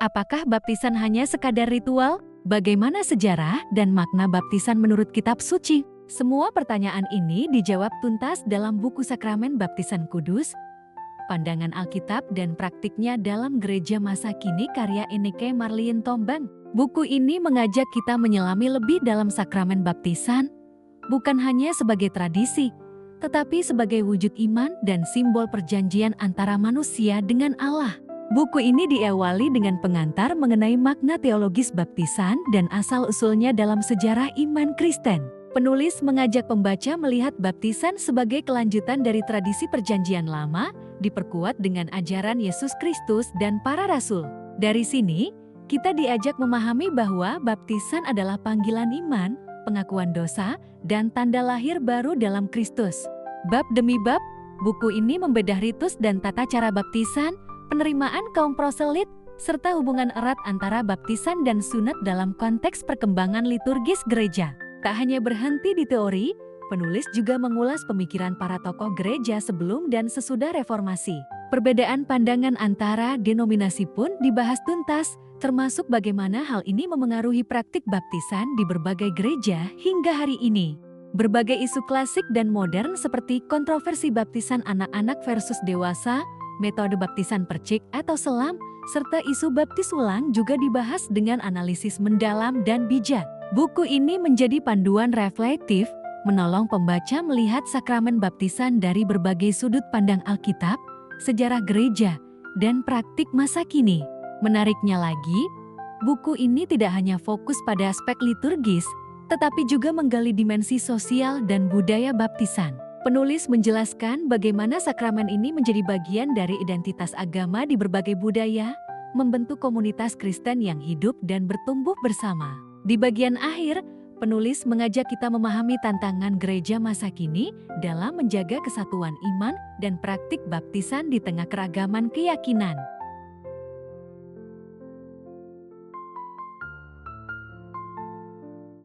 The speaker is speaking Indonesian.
Apakah baptisan hanya sekadar ritual? Bagaimana sejarah dan makna baptisan menurut kitab suci? Semua pertanyaan ini dijawab tuntas dalam buku Sakramen Baptisan Kudus, Pandangan Alkitab dan Praktiknya dalam Gereja Masa Kini karya Enneke Marlien Tombang. Buku ini mengajak kita menyelami lebih dalam sakramen baptisan, bukan hanya sebagai tradisi, tetapi sebagai wujud iman dan simbol perjanjian antara manusia dengan Allah. Buku ini diawali dengan pengantar mengenai makna teologis baptisan dan asal-usulnya dalam sejarah iman Kristen. Penulis mengajak pembaca melihat baptisan sebagai kelanjutan dari tradisi perjanjian lama, diperkuat dengan ajaran Yesus Kristus dan para rasul. Dari sini, kita diajak memahami bahwa baptisan adalah panggilan iman, pengakuan dosa, dan tanda lahir baru dalam Kristus. Bab demi bab, buku ini membedah ritus dan tata cara baptisan, penerimaan kaum proselit, serta hubungan erat antara baptisan dan sunat dalam konteks perkembangan liturgis gereja. Tak hanya berhenti di teori, penulis juga mengulas pemikiran para tokoh gereja sebelum dan sesudah reformasi. Perbedaan pandangan antara denominasi pun dibahas tuntas, termasuk bagaimana hal ini memengaruhi praktik baptisan di berbagai gereja hingga hari ini. Berbagai isu klasik dan modern seperti kontroversi baptisan anak-anak versus dewasa, metode baptisan percik atau selam, serta isu baptis ulang juga dibahas dengan analisis mendalam dan bijak. Buku ini menjadi panduan reflektif, menolong pembaca melihat sakramen baptisan dari berbagai sudut pandang Alkitab, sejarah gereja, dan praktik masa kini. Menariknya lagi, buku ini tidak hanya fokus pada aspek liturgis, tetapi juga menggali dimensi sosial dan budaya baptisan. Penulis menjelaskan bagaimana sakramen ini menjadi bagian dari identitas agama di berbagai budaya, membentuk komunitas Kristen yang hidup dan bertumbuh bersama. Di bagian akhir, penulis mengajak kita memahami tantangan gereja masa kini dalam menjaga kesatuan iman dan praktik baptisan di tengah keragaman keyakinan.